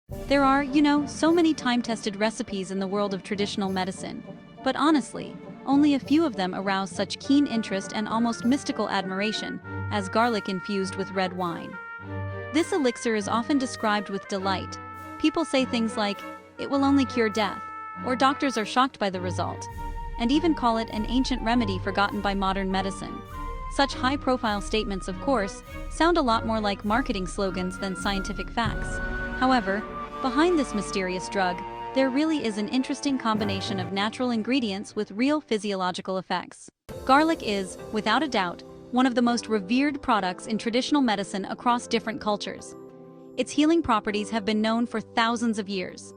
There are, so many time-tested recipes in the world of traditional medicine. But honestly, only a few of them arouse such keen interest and almost mystical admiration as garlic infused with red wine. This elixir is often described with delight. People say things like, "It will only cure death," or doctors are shocked by the result, and even call it an ancient remedy forgotten by modern medicine. Such high-profile statements, of course, sound a lot more like marketing slogans than scientific facts. However, behind this mysterious drug, there really is an interesting combination of natural ingredients with real physiological effects. Garlic is, without a doubt, one of the most revered products in traditional medicine across different cultures. Its healing properties have been known for thousands of years.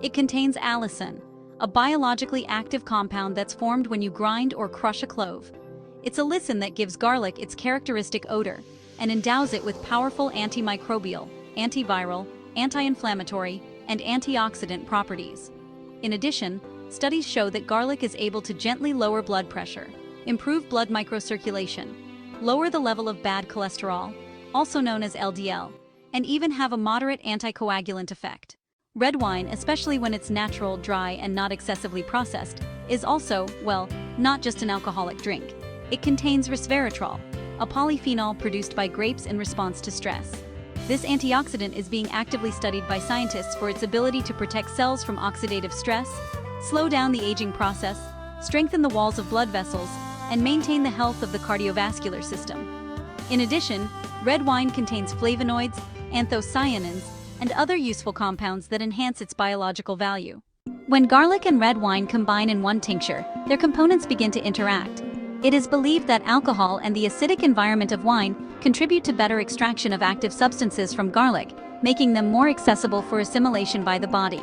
It contains allicin, a biologically active compound that's formed when you grind or crush a clove. It's allicin that gives garlic its characteristic odor and endows it with powerful antimicrobial, antiviral, anti-inflammatory, and antioxidant properties. In addition, studies show that garlic is able to gently lower blood pressure, improve blood microcirculation, lower the level of bad cholesterol, also known as LDL, and even have a moderate anticoagulant effect. Red wine, especially when it's natural, dry, and not excessively processed, is also, well, not just an alcoholic drink. It contains resveratrol, a polyphenol produced by grapes in response to stress. This antioxidant is being actively studied by scientists for its ability to protect cells from oxidative stress, slow down the aging process, strengthen the walls of blood vessels, and maintain the health of the cardiovascular system. In addition, red wine contains flavonoids, anthocyanins, and other useful compounds that enhance its biological value. When garlic and red wine combine in one tincture, their components begin to interact. It is believed that alcohol and the acidic environment of wine contribute to better extraction of active substances from garlic, making them more accessible for assimilation by the body.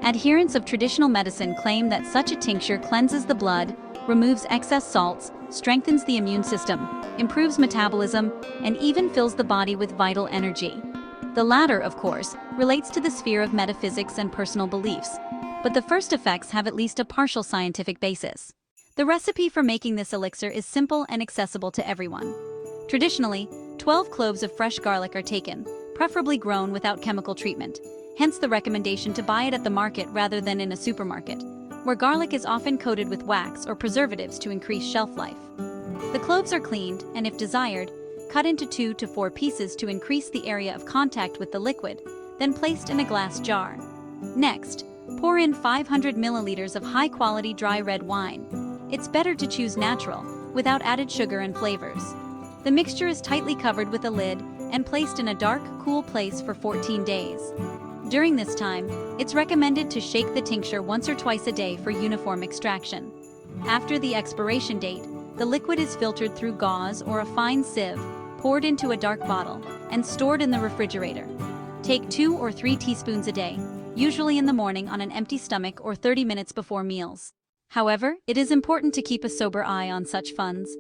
Adherents of traditional medicine claim that such a tincture cleanses the blood, removes excess salts, strengthens the immune system, improves metabolism, and even fills the body with vital energy. The latter, of course, relates to the sphere of metaphysics and personal beliefs, but the first effects have at least a partial scientific basis. The recipe for making this elixir is simple and accessible to everyone. Traditionally, 12 cloves of fresh garlic are taken, preferably grown without chemical treatment, hence the recommendation to buy it at the market rather than in a supermarket, where garlic is often coated with wax or preservatives to increase shelf life. The cloves are cleaned and, if desired, cut into 2 to 4 pieces to increase the area of contact with the liquid, then placed in a glass jar. Next, pour in 500 milliliters of high-quality dry red wine. It's better to choose natural, without added sugar and flavors. The mixture is tightly covered with a lid and placed in a dark, cool place for 14 days. During this time, it's recommended to shake the tincture once or twice a day for uniform extraction. After the expiration date, the liquid is filtered through gauze or a fine sieve, poured into a dark bottle, and stored in the refrigerator. Take 2 or 3 teaspoons a day, usually in the morning on an empty stomach or 30 minutes before meals. However, it is important to keep a sober eye on such funds.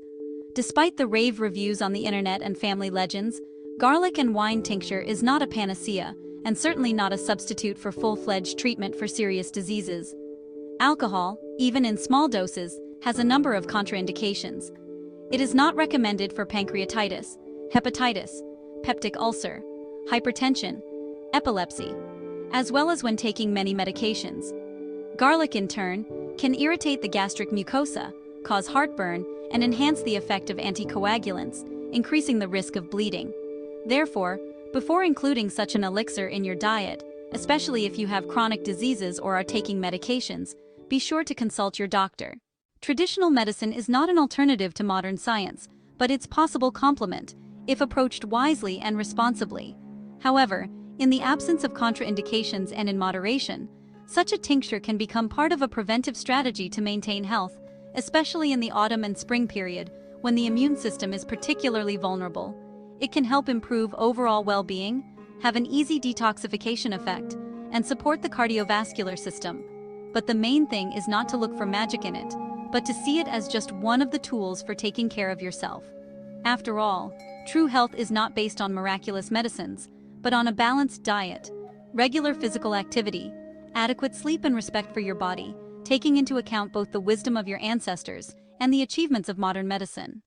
Despite the rave reviews on the internet and family legends, garlic and wine tincture is not a panacea, and certainly not a substitute for full-fledged treatment for serious diseases. Alcohol, even in small doses, has a number of contraindications. It is not recommended for pancreatitis, hepatitis, peptic ulcer, hypertension, epilepsy, as well as when taking many medications. Garlic, in turn, can irritate the gastric mucosa, cause heartburn, and enhance the effect of anticoagulants, increasing the risk of bleeding. Therefore, before including such an elixir in your diet, especially if you have chronic diseases or are taking medications, be sure to consult your doctor. Traditional medicine is not an alternative to modern science, but its possible complement, if approached wisely and responsibly. However, in the absence of contraindications and in moderation, such a tincture can become part of a preventive strategy to maintain health, especially in the autumn and spring period, when the immune system is particularly vulnerable. It can help improve overall well-being, have an easy detoxification effect, and support the cardiovascular system. But the main thing is not to look for magic in it, but to see it as just one of the tools for taking care of yourself. After all, true health is not based on miraculous medicines, but on a balanced diet, regular physical activity, adequate sleep, and respect for your body, taking into account both the wisdom of your ancestors and the achievements of modern medicine.